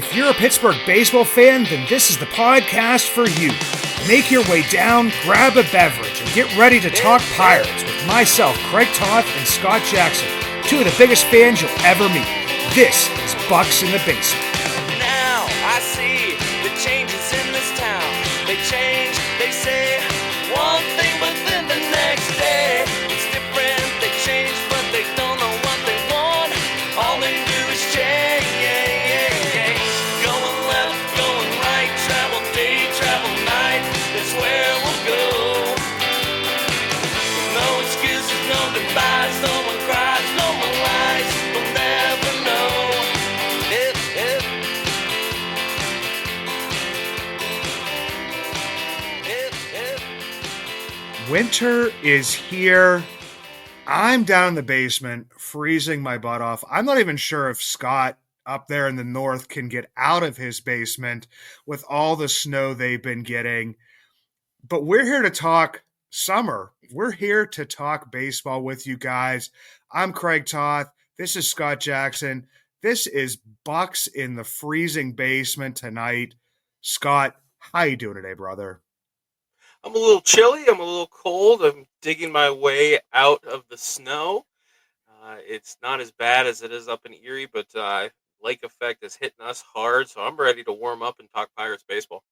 If you're a Pittsburgh baseball fan, then this is the podcast for you. Make your way down, grab a beverage, and get ready to talk Pirates with myself, Craig Toth, and Scott Jackson, two of the biggest fans you'll ever meet. This is Bucks in the Basement. Now I see the changes in this town. They change, they say one thing, but then the next day it's different. They change, but they don't know what they want. All they do is change. Going left, going right, travel day, travel night. That's where we'll go. No excuses, no goodbyes, no one cries, no one lies. We'll never know. Winter is here. I'm down in the basement, freezing my butt off. I'm not even sure if Scott up there in the north can get out of his basement with all the snow they've been getting. But we're here to talk summer. We're here to talk baseball with you guys. I'm Craig Toth. This is Scott Jackson. This is Bucks in the freezing basement tonight. Scott, how you doing today, brother? I'm a little chilly. I'm a little cold. I'm digging my way out of the snow. It's not as bad as it is up in Erie, but lake effect is hitting us hard, so I'm ready to warm up and talk Pirates baseball.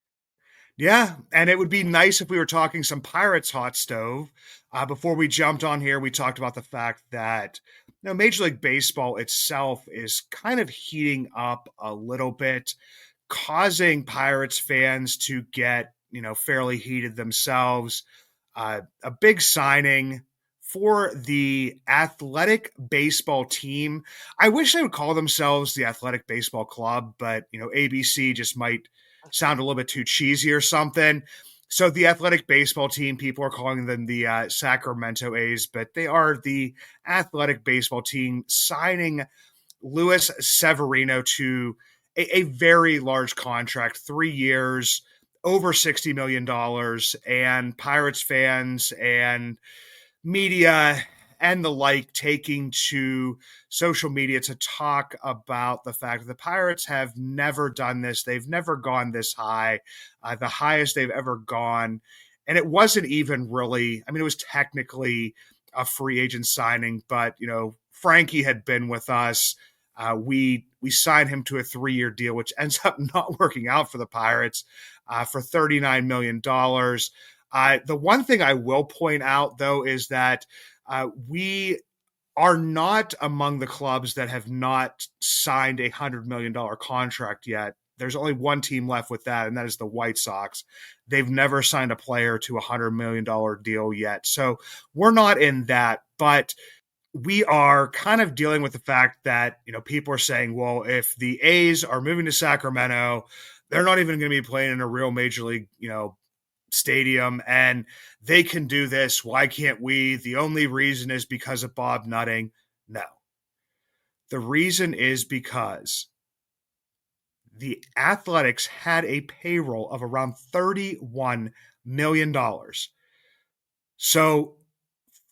Yeah, and it would be nice if we were talking some Pirates hot stove. Before we jumped on here, we talked about the fact that Major League Baseball itself is kind of heating up a little bit, causing Pirates fans to get fairly heated themselves. A big signing for the athletic baseball team. I wish they would call themselves the Athletic Baseball Club, but ABC just might sound a little bit too cheesy or something. So the athletic baseball team, people are calling them the Sacramento A's, but they are the athletic baseball team, signing Luis Severino to a very large contract, 3 years, over $60 million, and Pirates fans and media and the like taking to social media to talk about the fact that the Pirates have never done this. They've never gone this high, the highest they've ever gone. And it wasn't even really, it was technically a free agent signing, but, Frankie had been with us. We signed him to a 3-year deal, which ends up not working out for the Pirates for $39 million. The one thing I will point out, though, is that we are not among the clubs that have not signed a $100 million contract yet. There's only one team left with that, and that is the White Sox. They've never signed a player to a $100 million deal yet. So we're not in that, but we are kind of dealing with the fact that, people are saying, well, if the A's are moving to Sacramento, they're not even going to be playing in a real major league, stadium, and they can do this. Why can't we? The only reason is because of Bob Nutting. No. The reason is because the Athletics had a payroll of around $31 million. So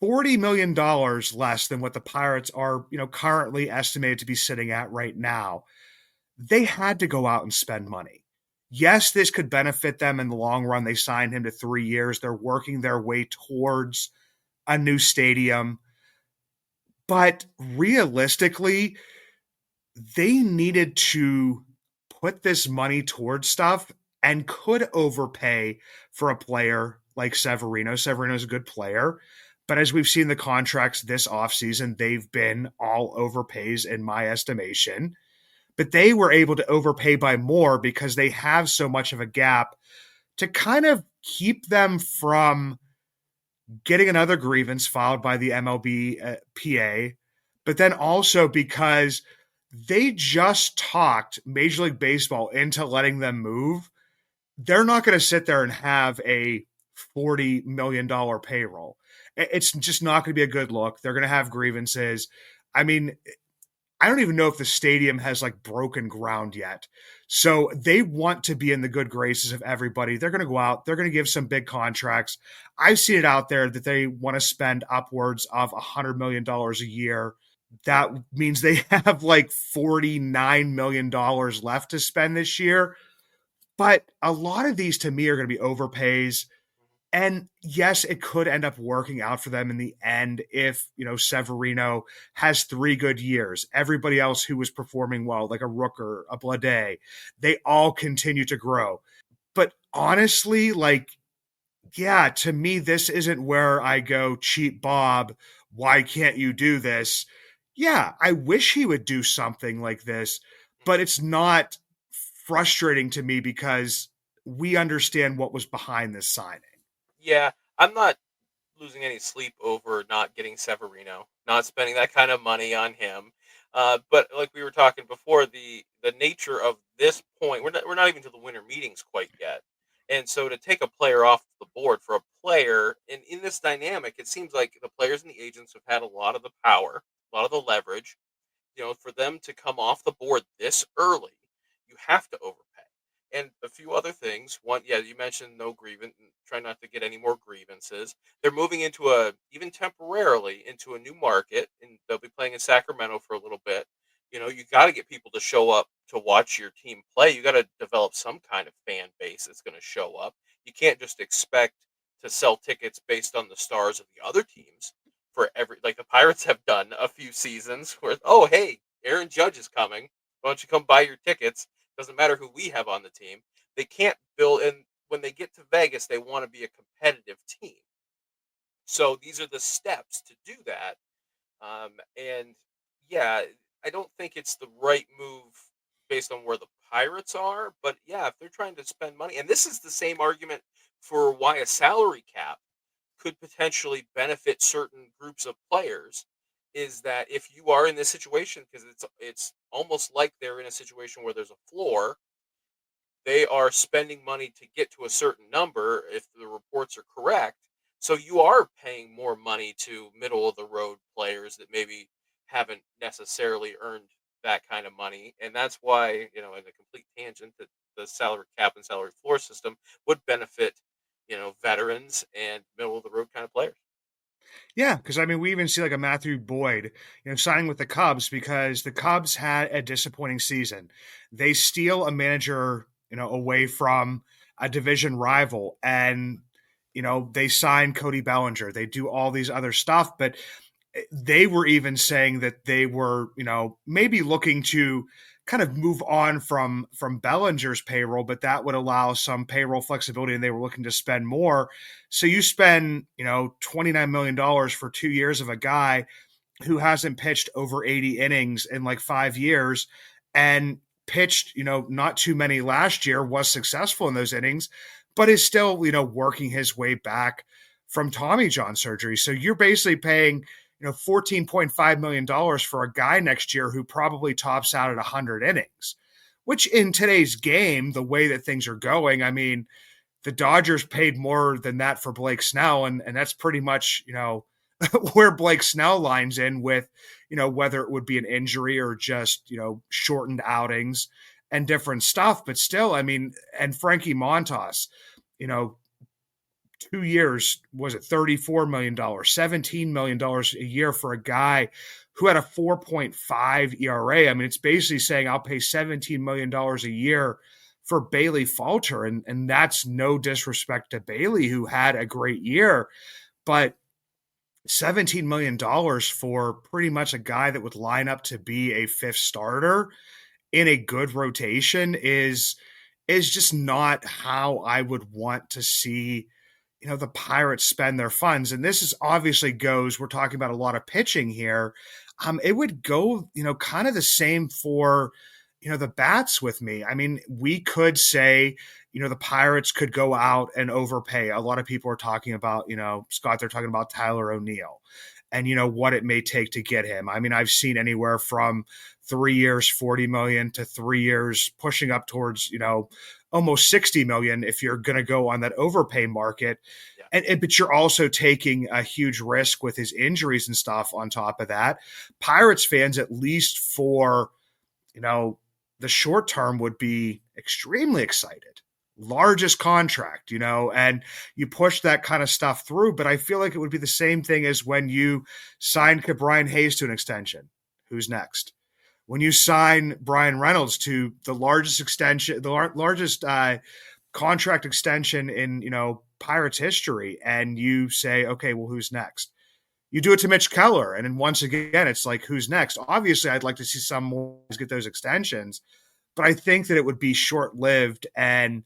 $40 million less than what the Pirates are, currently estimated to be sitting at right now. They had to go out and spend money. Yes, this could benefit them in the long run. They signed him to 3 years. They're working their way towards a new stadium. But realistically, they needed to put this money towards stuff and could overpay for a player like Severino. Severino's a good player. But as we've seen the contracts this offseason, they've been all overpays in my estimation. But they were able to overpay by more because they have so much of a gap to kind of keep them from getting another grievance filed by the MLB PA. But then also because they just talked Major League Baseball into letting them move. They're not going to sit there and have a $40 million payroll. It's just not going to be a good look. They're going to have grievances. I don't even know if the stadium has broken ground yet. So they want to be in the good graces of everybody. They're going to go out. They're going to give some big contracts. I've seen it out there that they want to spend upwards of $100 million a year that means they have like $49 million left to spend this year. But a lot of these to me are going to be overpays. And yes, it could end up working out for them in the end if, Severino has 3 good years. Everybody else who was performing well, like a Rooker, a Blade, they all continue to grow. But honestly, like, yeah, to me, this isn't where I go, cheap Bob. Why can't you do this? Yeah, I wish he would do something like this, but it's not frustrating to me because we understand what was behind this signing. Yeah, I'm not losing any sleep over not getting Severino, not spending that kind of money on him. But like we were talking before, the nature of this point, we're not even to the winter meetings quite yet, and so to take a player off the board for a player in this dynamic, it seems like the players and the agents have had a lot of the power, a lot of the leverage. For them to come off the board this early, you have to overpay. And a few other things. One, yeah, you mentioned no grievance, try not to get any more grievances. They're moving into even temporarily, into a new market, and they'll be playing in Sacramento for a little bit. You got to get people to show up to watch your team play. You got to develop some kind of fan base that's going to show up. You can't just expect to sell tickets based on the stars of the other teams for every, like the Pirates have done a few seasons where, oh hey, Aaron Judge is coming. Why don't you come buy your tickets? Doesn't matter who we have on the team. They can't build, and when they get to Vegas, they want to be a competitive team. So these are the steps to do that. And yeah, I don't think it's the right move based on where the Pirates are. But yeah, if they're trying to spend money, and this is the same argument for why a salary cap could potentially benefit certain groups of players, is that if you are in this situation, because it's almost like they're in a situation where there's a floor, they are spending money to get to a certain number if the reports are correct. So you are paying more money to middle of the road players that maybe haven't necessarily earned that kind of money. And that's why, in a complete tangent, that the salary cap and salary floor system would benefit, veterans and middle of the road kind of players. Yeah, because I mean, we even see like a Matthew Boyd, signing with the Cubs because the Cubs had a disappointing season. They steal a manager, away from a division rival, and they sign Cody Bellinger. They do all these other stuff, but they were even saying that they were, maybe looking to kind of move on from Bellinger's payroll, but that would allow some payroll flexibility, and they were looking to spend more. So you spend, $29 million for 2 years of a guy who hasn't pitched over 80 innings in like 5 years and pitched, not too many last year, was successful in those innings, but is still, working his way back from Tommy John surgery. So you're basically paying, $14.5 million for a guy next year who probably tops out at 100 innings, which in today's game, the way that things are going, I mean, the Dodgers paid more than that for Blake Snell, and that's pretty much, where Blake Snell lines in with, whether it would be an injury or just, shortened outings and different stuff. But still, I mean, and Frankie Montas, you know, 2 years, was it $34 million, $17 million a year for a guy who had a 4.5 ERA. I mean, it's basically saying I'll pay $17 million a year for Bailey Falter. And that's no disrespect to Bailey, who had a great year, but $17 million for pretty much a guy that would line up to be a fifth starter in a good rotation is just not how I would want to see, the Pirates spend their funds. And this is obviously goes, we're talking about a lot of pitching here. It would go, kind of the same for, the bats with me. I mean, we could say, the Pirates could go out and overpay. A lot of people are talking about, Scott, they're talking about Tyler O'Neill and, what it may take to get him. I mean, I've seen anywhere from 3 years, 40 million to 3 years pushing up towards, almost 60 million if you're going to go on that overpay market. Yeah. But you're also taking a huge risk with his injuries and stuff on top of that. Pirates fans, at least for, the short term, would be extremely excited. Largest contract, and you push that kind of stuff through. But I feel like it would be the same thing as when you signed Brian Hayes to an extension. who's next? When you sign Brian Reynolds to the largest extension, the largest contract extension in, Pirates history, and you say, okay, well, who's next? You do it to Mitch Keller, and then once again, it's like, who's next? Obviously, I'd like to see some more get those extensions, but I think that it would be short lived. And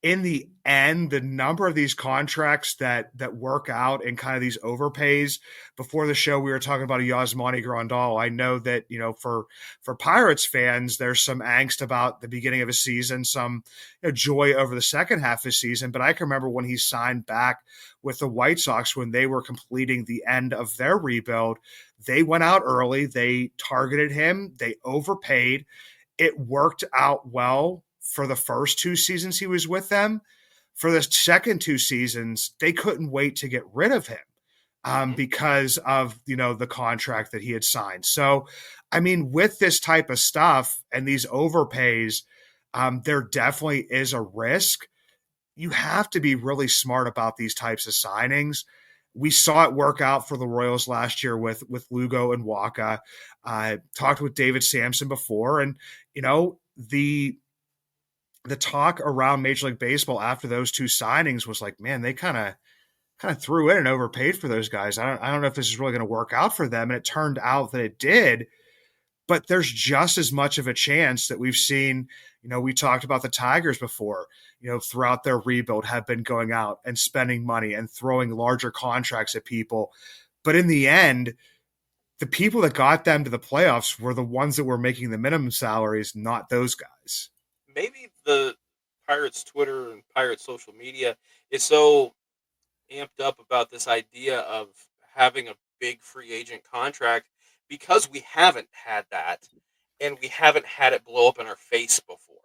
in the end, the number of these contracts that work out in kind of these overpays. Before the show, we were talking about a Yasmani Grandal. I know that, for Pirates fans, there's some angst about the beginning of a season, some joy over the second half of the season. But I can remember when he signed back with the White Sox when they were completing the end of their rebuild. They went out early. They targeted him. They overpaid. It worked out well for the first two seasons he was with them. For the second two seasons, they couldn't wait to get rid of him because of, the contract that he had signed. So, I mean, with this type of stuff and these overpays, there definitely is a risk. You have to be really smart about these types of signings. We saw it work out for the Royals last year with Lugo and Waka. I talked with David Sampson before, and, the talk around Major League Baseball after those two signings was like, man, they kind of threw in and overpaid for those guys. I don't know if this is really going to work out for them. And it turned out that it did. But there's just as much of a chance that we've seen, we talked about the Tigers before, throughout their rebuild have been going out and spending money and throwing larger contracts at people. But in the end, the people that got them to the playoffs were the ones that were making the minimum salaries, not those guys. Maybe the Pirates Twitter and Pirates social media is so amped up about this idea of having a big free agent contract because we haven't had that, and we haven't had it blow up in our face before.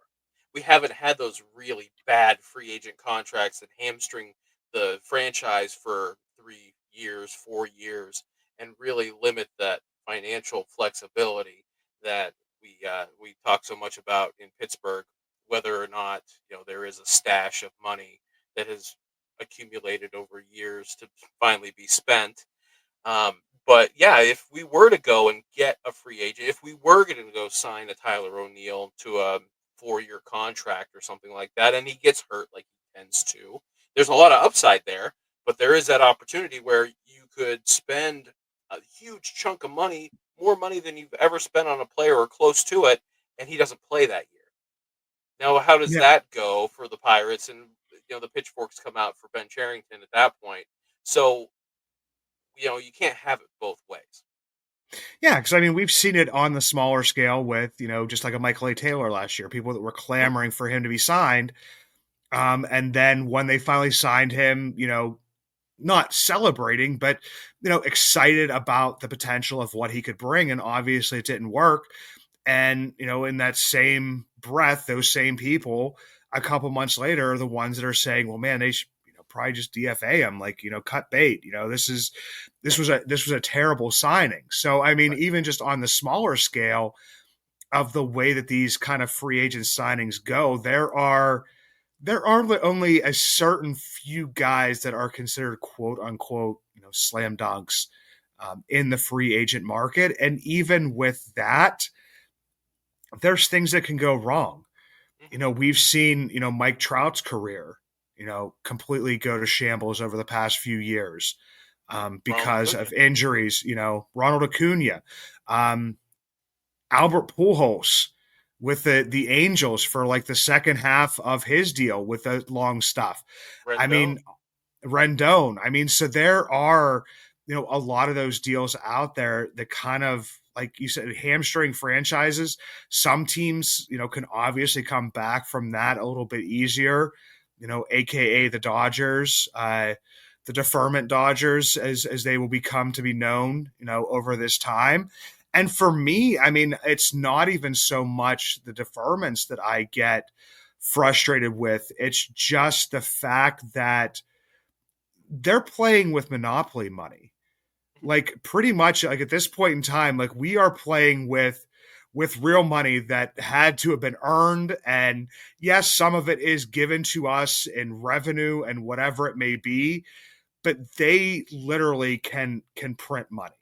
We haven't had those really bad free agent contracts that hamstring the franchise for 3 years, 4 years, and really limit that financial flexibility that we talk so much about in Pittsburgh. Whether or not there is a stash of money that has accumulated over years to finally be spent. But yeah, if we were to go and get a free agent, if we were going to go sign a Tyler O'Neill to a 4-year contract or something like that, and he gets hurt like he tends to, there's a lot of upside there. But there is that opportunity where you could spend a huge chunk of money, more money than you've ever spent on a player or close to it, and he doesn't play that year. Now, how does Yeah. that go for the Pirates? And the pitchforks come out for Ben Cherington at that point. So you can't have it both ways. Yeah, because I mean, we've seen it on the smaller scale with, just like a Michael A. Taylor last year, people that were clamoring for him to be signed. And then when they finally signed him, not celebrating, but, excited about the potential of what he could bring. And obviously it didn't work. And, in that same breath, those same people a couple months later are the ones that are saying, well, man, they should, probably just DFA him, like, cut bait. This was a terrible signing. So, I mean, even just on the smaller scale of the way that these kind of free agent signings go, there are only a certain few guys that are considered quote unquote, slam dunks in the free agent market. And even with that, there's things that can go wrong. We've seen, Mike Trout's career, completely go to shambles over the past few years because of injuries, Ronald Acuna, Albert Pujols with the Angels for like the second half of his deal with the long stuff. Rendon. I mean, Rendon. I mean, so there are, a lot of those deals out there that kind of, like you said, hamstring franchises. Some teams, can obviously come back from that a little bit easier, AKA the Dodgers, the deferment Dodgers, as they will become to be known, over this time. And for me, I mean, it's not even so much the deferments that I get frustrated with. It's just the fact that they're playing with monopoly money. Like pretty much like at this point in time, like we are playing with real money that had to have been earned. And yes, some of it is given to us in revenue and whatever it may be, but they literally can print money.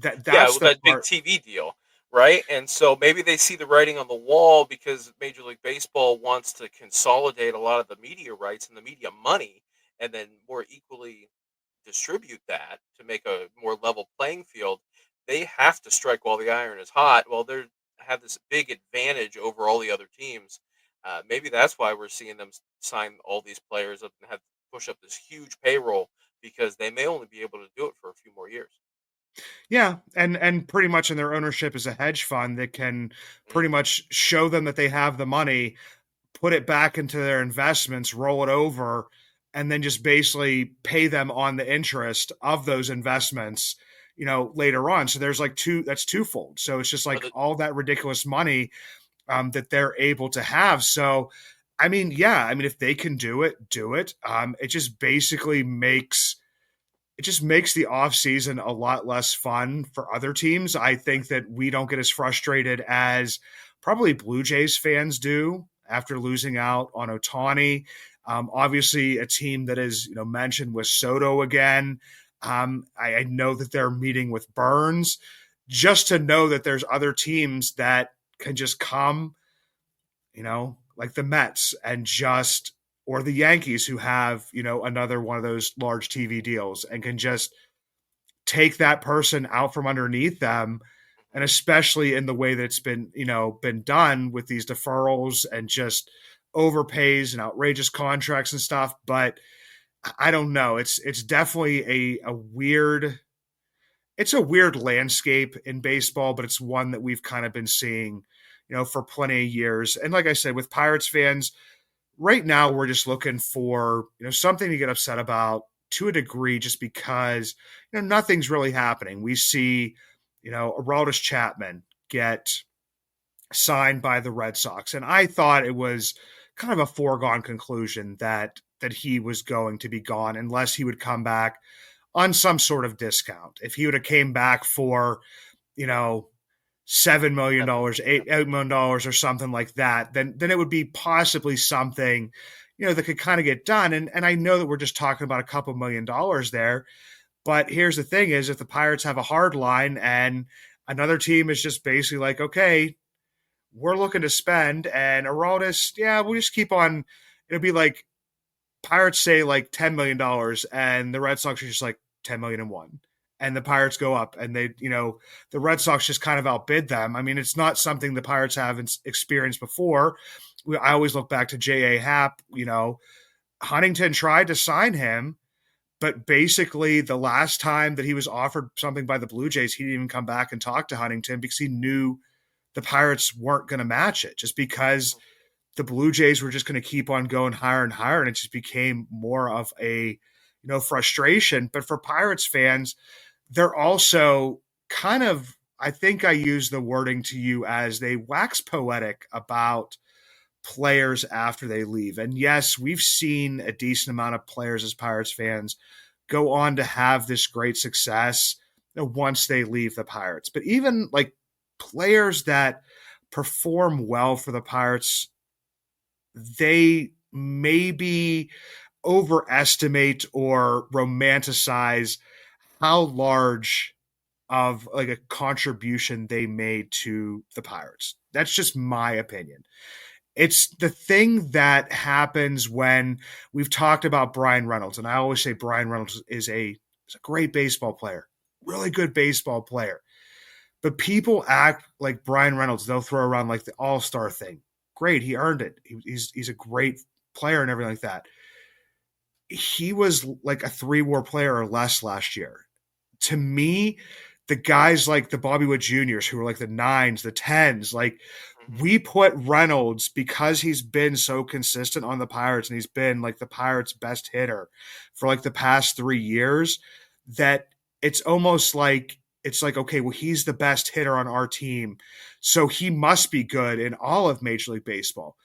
Yeah, That's with the that big part. TV deal, right? And so maybe they see the writing on the wall because Major League Baseball wants to consolidate a lot of the media rights and the media money, and then more equally distribute that to make a more level playing field. They have to strike while the iron is hot. While they have this big advantage over all the other teams. Maybe that's why we're seeing them sign all these players up and have to push up this huge payroll because they may only be able to do it for a few more years. Yeah, and pretty much in their ownership is a hedge fund that can pretty Hmm. much show them that they have the money, put it back into their investments, roll it over, and then just basically pay them on the interest of those investments, later on. So there's like that's twofold. So it's just Are like the all that ridiculous money that they're able to have. So, I mean, yeah, I mean, if they can do it, do it. It just makes the offseason a lot less fun for other teams. I think that we don't get as frustrated as probably Blue Jays fans do after losing out on Otani. Obviously, a team that is mentioned with Soto again. I know that they're meeting with Burns. Just to know that there's other teams that can just come, like the Mets and just or the Yankees who have, another one of those large TV deals and can just take that person out from underneath them. And especially in the way that it's been done with these deferrals and just overpays and outrageous contracts and stuff. But I don't know. It's definitely it's a weird landscape in baseball, but it's one that we've kind of been seeing, for plenty of years. And like I said, with Pirates fans, right now we're just looking for, something to get upset about to a degree, just because, nothing's really happening. We see, Aroldis Chapman get signed by the Red Sox. And I thought it was kind of a foregone conclusion that he was going to be gone unless he would come back on some sort of discount. If he would have came back for, you know, $7 million, $8 million or something like that, then it would be possibly something, that could kind of get done. And I know that we're just talking about a couple $1 million there, but here's the thing: is if the Pirates have a hard line and another team is just basically like, okay, we're looking to spend, and Aroldis, yeah, we'll just keep on. It'll be like Pirates say like $10 million, and the Red Sox are just like 10 million and one, and the Pirates go up, and the Red Sox just kind of outbid them. I mean, it's not something the Pirates haven't experienced before. I always look back to J.A. Happ. Huntington tried to sign him, but basically the last time that he was offered something by the Blue Jays, he didn't even come back and talk to Huntington because he knew the Pirates weren't going to match it, just because the Blue Jays were just going to keep on going higher and higher, and it just became more of a frustration. But for Pirates fans, they're also kind of, I think I use the wording to you as they wax poetic about players after they leave. And yes, we've seen a decent amount of players as Pirates fans go on to have this great success once they leave the Pirates. But even like players that perform well for the Pirates, they maybe overestimate or romanticize how large of like a contribution they made to the Pirates. That's just my opinion. It's the thing that happens when we've talked about Brian Reynolds, and I always say Brian Reynolds is a great baseball player, really good baseball player. But people act like Brian Reynolds. They'll throw around like the All Star thing. Great, he earned it. He's a great player and everything like that. He was like a 3 WAR player or less last year. To me, the guys like the Bobby Wood Juniors who were like the nines, the tens, like Hmm. we put Reynolds because he's been so consistent on the Pirates and he's been like the Pirates' best hitter for like the past 3 years, that it's like okay, well, he's the best hitter on our team, so he must be good in all of Major League Baseball.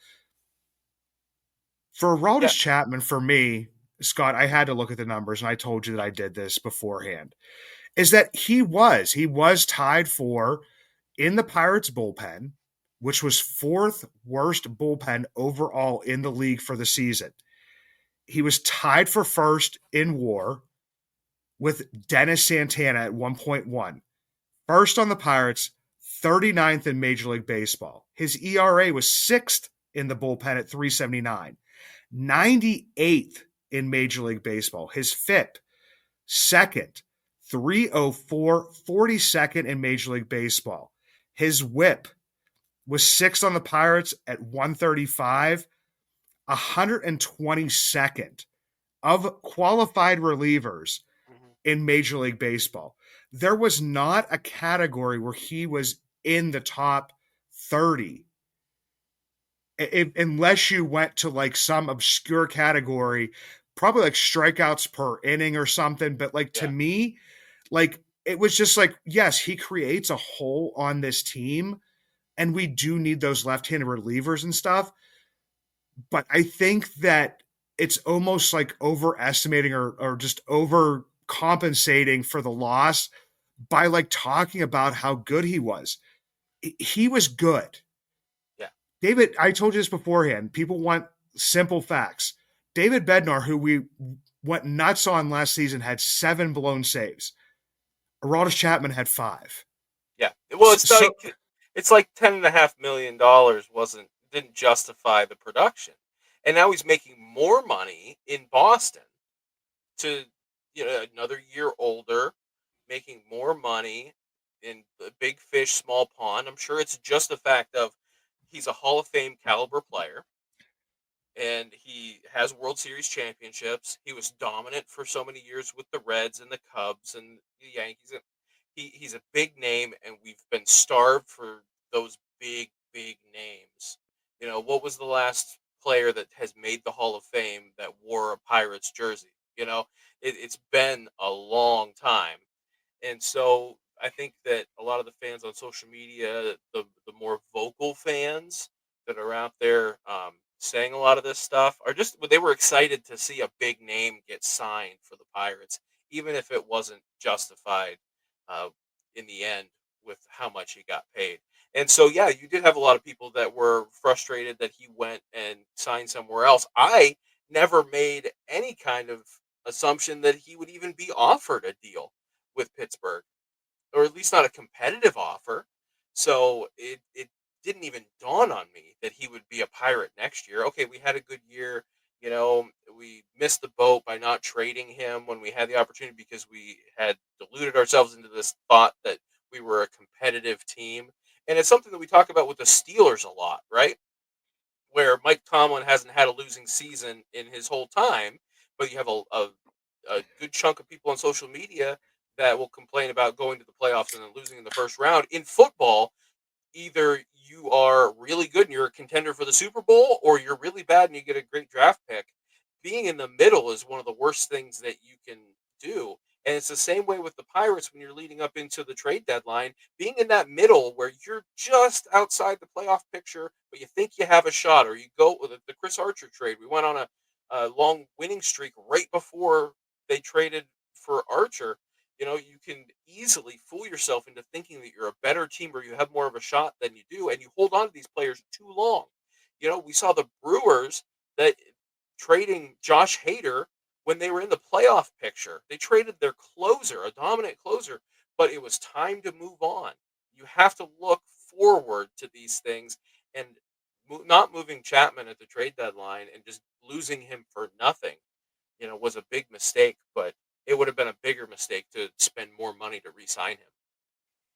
For Yeah, Aroldis Chapman, for me, Scott, I had to look at the numbers, and I told you that I did this beforehand. Is that he was tied for in the Pirates bullpen, which was fourth worst bullpen overall in the league for the season. He was tied for first in WAR with Dennis Santana at 1.1. First on the Pirates, 39th in Major League Baseball. His ERA was sixth in the bullpen at 3.79, 98th in Major League Baseball. His FIP, second, 304, 42nd in Major League Baseball. His WHIP was sixth on the Pirates at 135, 122nd of qualified relievers Mhm. in Major League Baseball. There was not a category where he was in the top 30 unless you went to like some obscure category, probably like strikeouts per inning or something. But like to Yeah. me, like it was just like, yes, he creates a hole on this team, and we do need those left-handed relievers and stuff. But I think that it's almost like overestimating or just overcompensating for the loss by like talking about how good he was. He was good. Yeah. David, I told you this beforehand. People want simple facts. David Bednar, who we went nuts on last season, had 7 blown saves. Aroldis Chapman had 5. Yeah. Well, So it's like $10.5 million didn't justify the production, and now he's making more money in Boston to another year older, making more money in the big fish, small pond. I'm sure it's just the fact of he's a Hall of Fame caliber player and he has World Series championships. He was dominant for so many years with the Reds and the Cubs and the Yankees. He's a big name, and we've been starved for those big names. What was the last player that has made the Hall of Fame that wore a Pirates jersey? It's been a long time, and so I think that a lot of the fans on social media, the more vocal fans that are out there saying a lot of this stuff, are just they were excited to see a big name get signed for the Pirates, even if it wasn't justified uh, in the end with how much he got paid. And so, yeah, you did have a lot of people that were frustrated that he went and signed somewhere else. I never made any kind of assumption that he would even be offered a deal with Pittsburgh, or at least not a competitive offer. So it didn't even dawn on me that he would be a Pirate next year. Okay, we had a good year. We missed the boat by not trading him when we had the opportunity because we had deluded ourselves into this thought that we were a competitive team. And it's something that we talk about with the Steelers a lot, right? Where Mike Tomlin hasn't had a losing season in his whole time, but you have a good chunk of people on social media that will complain about going to the playoffs and then losing in the first round. In football, either you are really good and you're a contender for the Super Bowl, or you're really bad and you get a great draft pick. Being in the middle is one of the worst things that you can do. And it's the same way with the Pirates when you're leading up into the trade deadline. Being in that middle where you're just outside the playoff picture, but you think you have a shot, or you go with the Chris Archer trade. We went on a long winning streak right before they traded for Archer. You can easily fool yourself into thinking that you're a better team or you have more of a shot than you do, and you hold on to these players too long. We saw the Brewers that trading Josh Hader when they were in the playoff picture. They traded their closer, a dominant closer, but it was time to move on. You have to look forward to these things, and not moving Chapman at the trade deadline and just losing him for nothing, was a big mistake, but it would have been a bigger mistake to spend more money to re-sign him.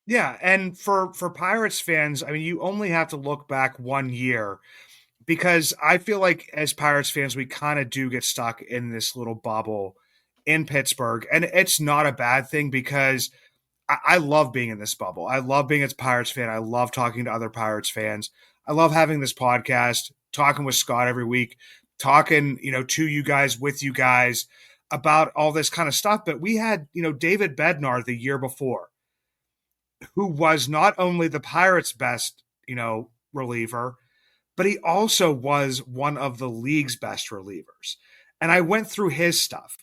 yeah, and for Pirates fans, I mean, you only have to look back 1 year because I feel like as Pirates fans, we kind of do get stuck in this little bubble in Pittsburgh, and it's not a bad thing because I love being in this bubble. I love being a Pirates fan. I love talking to other Pirates fans. I love having this podcast, talking with Scott every week, talking, to you guys, with you guys about all this kind of stuff. But we had, David Bednar the year before, who was not only the Pirates' best, reliever, but he also was one of the league's best relievers. And I went through his stuff.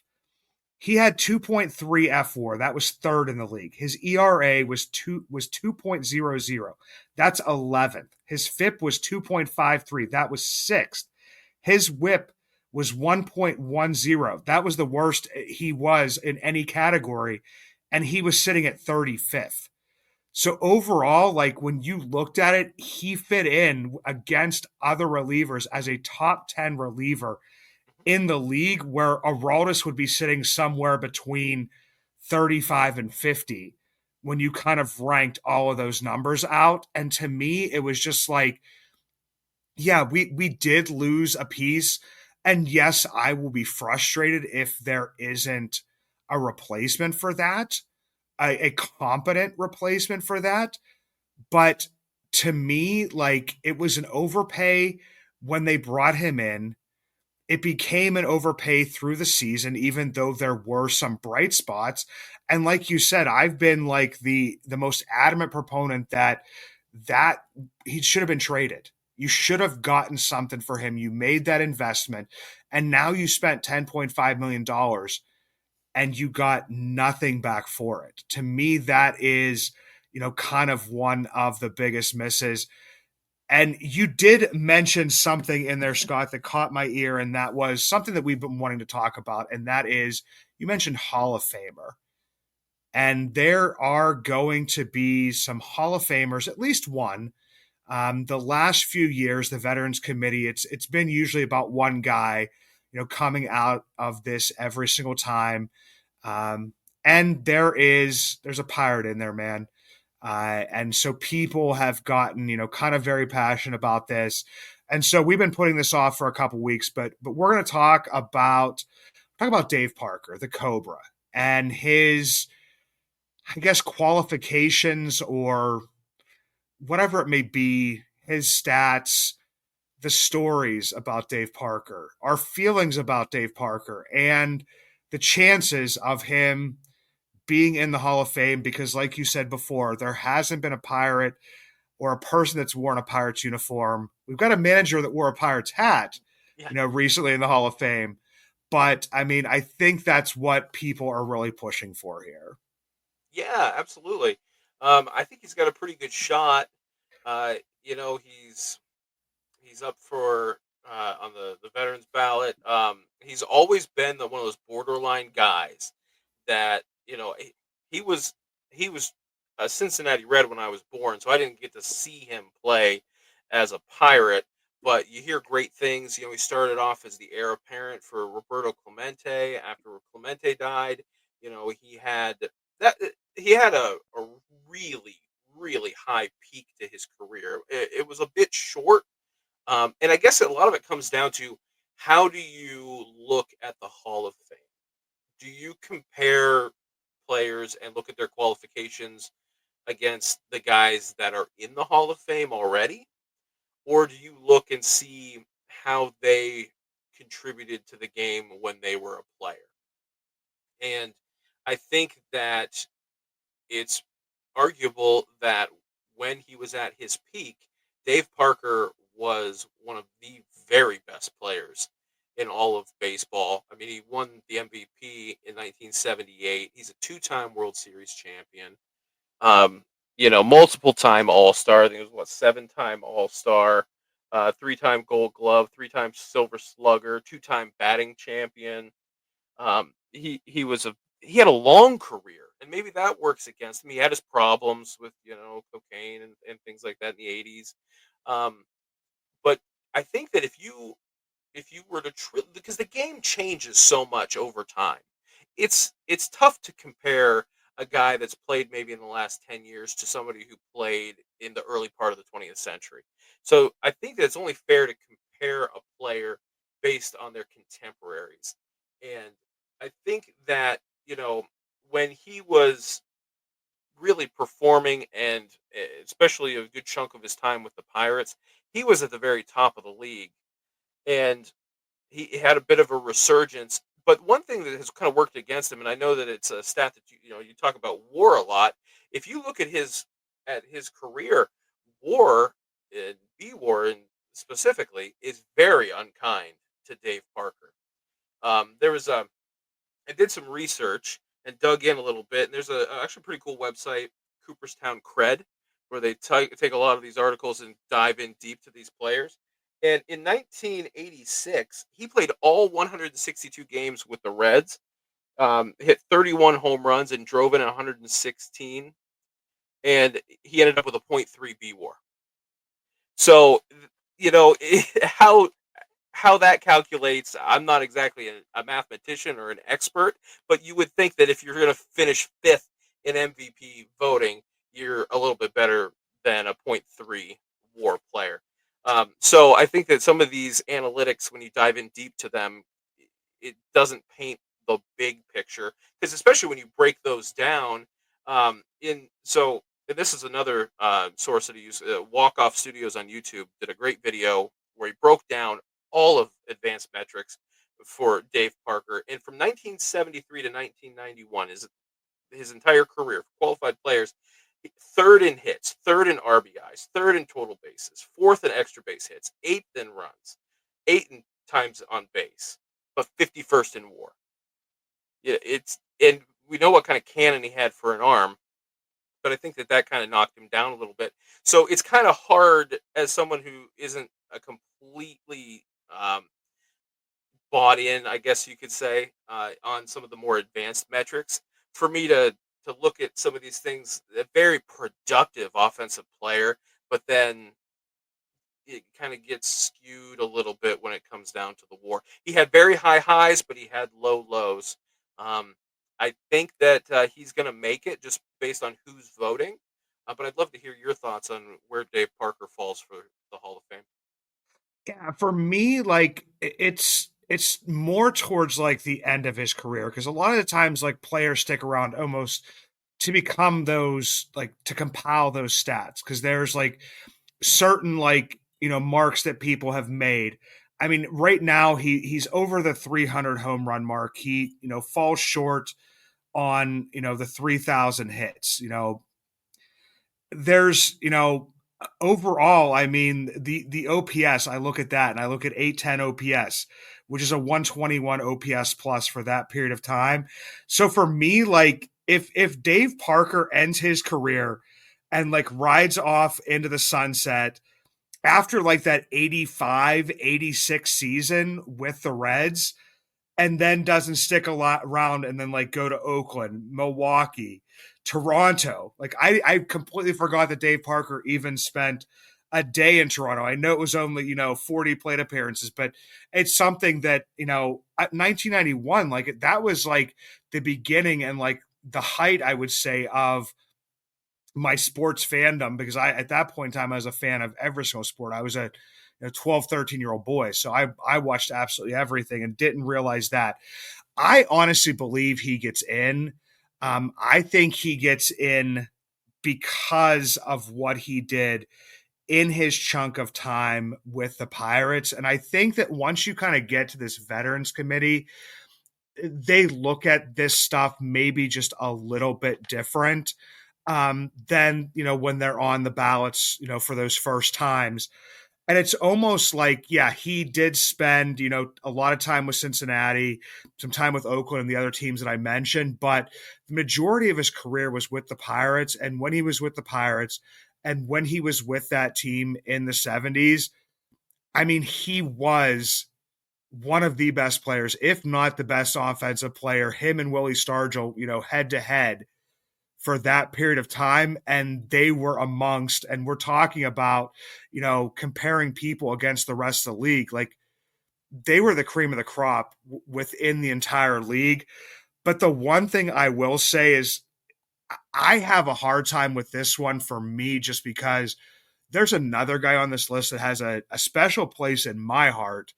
He had 2.3 F4. That was third in the league. His ERA was 2.00. That's 11th. His FIP was 2.53. That was 6th. His WHIP was 1.10. That was the worst he was in any category, and he was sitting at 35th. So overall, like when you looked at it, he fit in against other relievers as a top 10 reliever in the league, where Aroldis would be sitting somewhere between 35 and 50 when you kind of ranked all of those numbers out. And to me, it was just like, yeah, we did lose a piece. And yes, I will be frustrated if there isn't a replacement for that, a competent replacement for that. But to me, like it was an overpay when they brought him in. It became an overpay through the season, even though there were some bright spots. And like you said, I've been like the most adamant proponent that he should have been traded. You should have gotten something for him. You made that investment, and now you spent $10.5 million and you got nothing back for it. To me, that is, kind of one of the biggest misses. And you did mention something in there, Scott, that caught my ear, and that was something that we've been wanting to talk about. And that is, you mentioned Hall of Famer. And there are going to be some Hall of Famers, at least one. The last few years, the Veterans Committee, it's been usually about one guy, coming out of this every single time. Um, and there's a pirate in there, man. And so people have gotten, kind of very passionate about this. And so we've been putting this off for a couple weeks, but we're going to talk about Dave Parker, the Cobra, and his, I guess, qualifications or whatever it may be, his stats, the stories about Dave Parker, our feelings about Dave Parker, and the chances of him being in the Hall of Fame. Because, like you said before, there hasn't been a Pirate or a person that's worn a Pirates uniform. We've got a manager that wore a Pirates hat, Yeah. recently in the Hall of Fame. But I mean, I think that's what people are really pushing for here. Yeah, absolutely. I think he's got a pretty good shot. Uh, he's up for on the veterans ballot. He's always been one of those borderline guys that he was a Cincinnati Red when I was born, so I didn't get to see him play as a Pirate. But you hear great things. He started off as the heir apparent for Roberto Clemente. After Clemente died, he had that. He had a really, really high peak to his career. It was a bit short, and I guess a lot of it comes down to how do you look at the Hall of Fame? Do you compare players and look at their qualifications against the guys that are in the Hall of Fame already? Or do you look and see how they contributed to the game when they were a player? And I think that it's arguable that when he was at his peak, Dave Parker was one of the very best players in all of baseball. I mean, he won the MVP in 1978. He's a two-time World Series champion. Multiple time All Star. I think it was seven-time All Star, three-time Gold Glove, three-time Silver Slugger, two-time batting champion. He had a long career, and maybe that works against him. He had his problems with cocaine and things like that in the '80s. Um, but I think that if you were to because the game changes so much over time, it's tough to compare a guy that's played maybe in the last 10 years to somebody who played in the early part of the 20th century. So I think that it's only fair to compare a player based on their contemporaries. And I think that, when he was really performing and especially a good chunk of his time with the Pirates, he was at the very top of the league. And he had a bit of a resurgence. But one thing that has kind of worked against him, and I know that it's a stat that you talk about WAR a lot. If you look at his career, WAR and B WAR and specifically is very unkind to Dave Parker. There was a I did some research and dug in a little bit, and there's a actually pretty cool website, Cooperstown Cred, where they take a lot of these articles and dive in deep to these players. And in 1986, he played all 162 games with the Reds, hit 31 home runs, and drove in 116. and he ended up with a .3 B WAR. So, you know, how that calculates, I'm not exactly a mathematician or an expert, but you would think that if you're going to finish fifth in MVP voting, you're a little bit better than a .3 WAR player. So I think that some of these analytics, when you dive in deep to them, it doesn't paint the big picture, because especially when you break those down, in so and this is another source that I use. Walk Off Studios on YouTube did a great video where he broke down all of advanced metrics for Dave Parker, and from 1973 to 1991, his entire career for qualified players, third in hits, third in RBIs, third in total bases, fourth in extra base hits, eighth in runs, eighth in times on base, but 51st in WAR. Yeah, and we know what kind of cannon he had for an arm, but I think that kind of knocked him down a little bit. So it's kind of hard, as someone who isn't a completely bought in, I guess you could say, on some of the more advanced metrics, for me to look at some of these things. A very productive offensive player, but then it kind of gets skewed a little bit when it comes down to the WAR. He had very high highs, but he had low lows. Um, I think that he's going to make it just based on who's voting. But I'd love to hear your thoughts on where Dave Parker falls for the Hall of Fame. Yeah, for me, like it's more towards like the end of his career because a lot of the times like players stick around almost to become those like to compile those stats because there's like certain like marks that people have made. I mean, right now he's over the 300 home run mark. He falls short on the 3,000 hits. There's overall, I mean, the OPS, I look at that and I look at 810 OPS, which is a 121 OPS plus for that period of time. So for me, like if Dave Parker ends his career and like rides off into the sunset after like that 85, 86 season with the Reds, and then doesn't stick a lot around and then like go to Oakland, Milwaukee, Toronto. Like I completely forgot that Dave Parker even spent a day in Toronto. I know it was only, 40 plate appearances, but it's something that, at 1991, like that was like the beginning and like the height, I would say, of my sports fandom because I at that point in time I was a fan of every single sport. I was a 12, 13-year-old boy. So I watched absolutely everything and didn't realize that. I honestly believe he gets in. I think he gets in because of what he did in his chunk of time with the Pirates. And I think that once you kind of get to this veterans committee, they look at this stuff maybe just a little bit different than when they're on the ballots for those first times. And it's almost like, yeah, he did spend, a lot of time with Cincinnati, some time with Oakland and the other teams that I mentioned, but the majority of his career was with the Pirates. And when he was with the Pirates and when he was with that team in the 70s, I mean, he was one of the best players, if not the best offensive player, him and Willie Stargell, head to head for that period of time. And they were amongst, and we're talking about, comparing people against the rest of the league. Like they were the cream of the crop within the entire league. But the one thing I will say is I have a hard time with this one for me, just because there's another guy on this list that has a special place in my heart,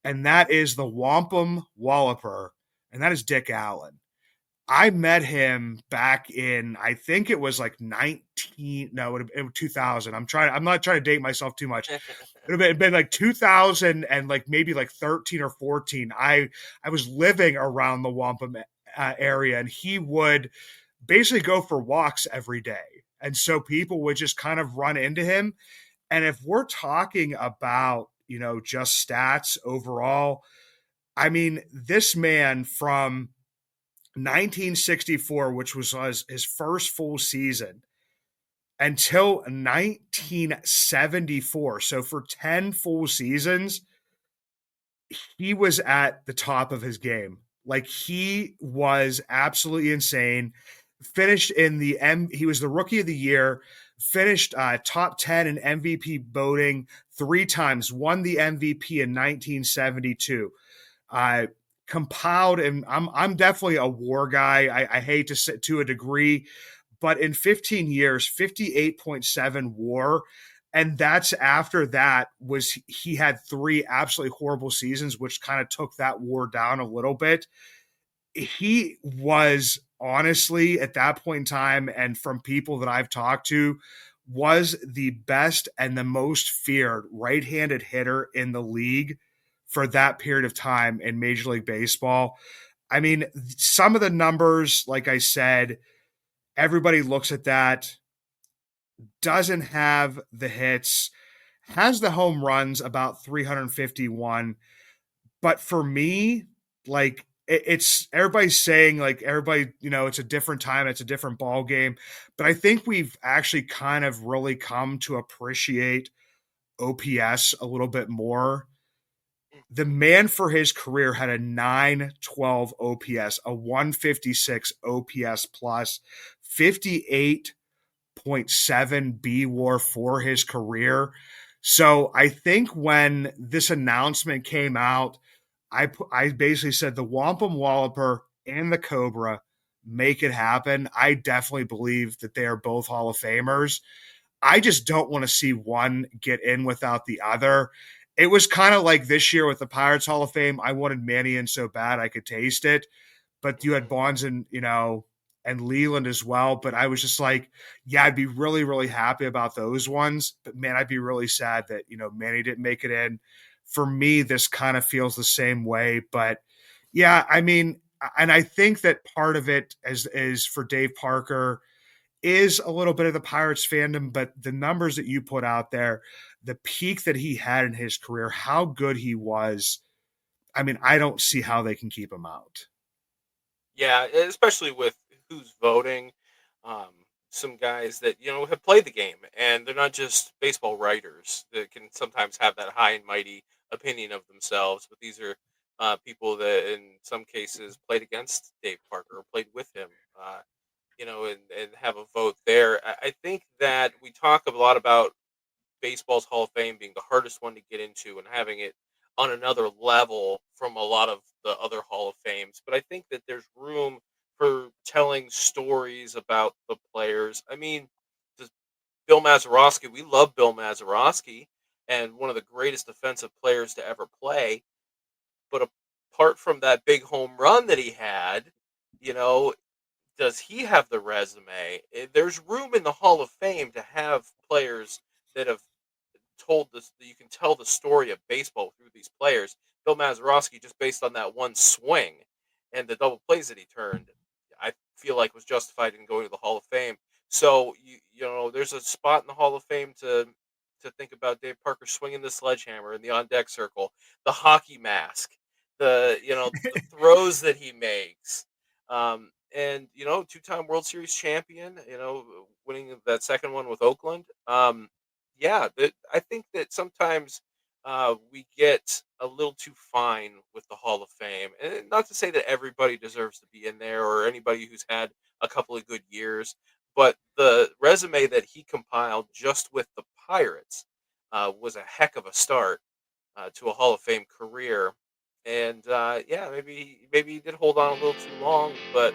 and that is the Wampum Walloper, and that is Dick Allen. I met him back in, I think it was like 19, no, it was 2000. I'm not trying to date myself too much. It would have been like 2000 and like maybe like 13 or 14. I was living around the Wampum area, and he would basically go for walks every day. And so people would just kind of run into him. And if we're talking about, just stats overall, I mean, this man from 1964, which was his first full season, until 1974. So for 10 full seasons, he was at the top of his game. Like he was absolutely insane. finished in the he was the rookie of the year, finished top 10 in MVP voting 3 times, won the MVP in 1972. Uh, Compiled, and I'm definitely a war guy. I hate to say to a degree, but in 15 years, 58.7 war. And that's after that was he had 3 absolutely horrible seasons, which kind of took that war down a little bit. He was honestly at that point in time, and from people that I've talked to, was the best and the most feared right-handed hitter in the league for that period of time in Major League Baseball. I mean, some of the numbers, like I said, everybody looks at that, doesn't have the hits, has the home runs about 351. But for me, like it's everybody's saying like everybody, it's a different time, it's a different ball game. But I think we've actually kind of really come to appreciate OPS a little bit more. The man for his career had a 912 OPS, a 156 OPS plus, 58.7 B war for his career. So I think when this announcement came out, I basically said the Wampum Walloper and the Cobra make it happen. I definitely believe that they are both Hall of Famers. I just don't want to see one get in without the other. It was kind of like this year with the Pirates Hall of Fame. I wanted Manny in so bad I could taste it, but you had Bonds and and Leland as well. But I was just like, yeah, I'd be really really happy about those ones. But man, I'd be really sad that Manny didn't make it in. For me, this kind of feels the same way. But yeah, I mean, and I think that part of it is for Dave Parker is a little bit of the Pirates fandom, but the numbers that you put out there, the peak that he had in his career, how good he was. I mean, I don't see how they can keep him out. Yeah, especially with who's voting. Um, some guys that have played the game, and they're not just baseball writers that can sometimes have that high and mighty opinion of themselves. But these are people that, in some cases, played against Dave Parker or played with him. And have a vote there. I think that we talk a lot about baseball's Hall of Fame being the hardest one to get into and having it on another level from a lot of the other Hall of Fames. But I think that there's room for telling stories about the players. I mean, does Bill Mazeroski, we love Bill Mazeroski and one of the greatest defensive players to ever play. But apart from that big home run that he had, you know, does he have the resume? There's room in the Hall of Fame to have players that have told this. You can tell the story of baseball through these players. Bill Mazeroski, just based on that one swing and the double plays that he turned, I feel like was justified in going to the Hall of Fame. So there's a spot in the Hall of Fame to think about Dave Parker swinging the sledgehammer in the on deck circle, the hockey mask, the throws that he makes. And 2-time World Series champion, winning that second one with Oakland. Yeah, I think that sometimes we get a little too fine with the Hall of Fame, and not to say that everybody deserves to be in there or anybody who's had a couple of good years, but the resume that he compiled just with the Pirates was a heck of a start to a Hall of Fame career. And yeah, maybe he did hold on a little too long, but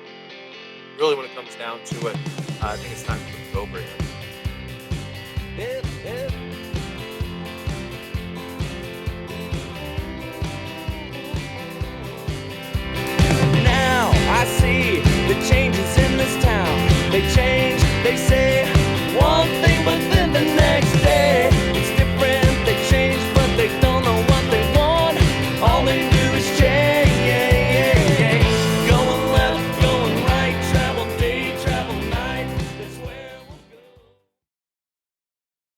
really, when it comes down to it, I think it's time to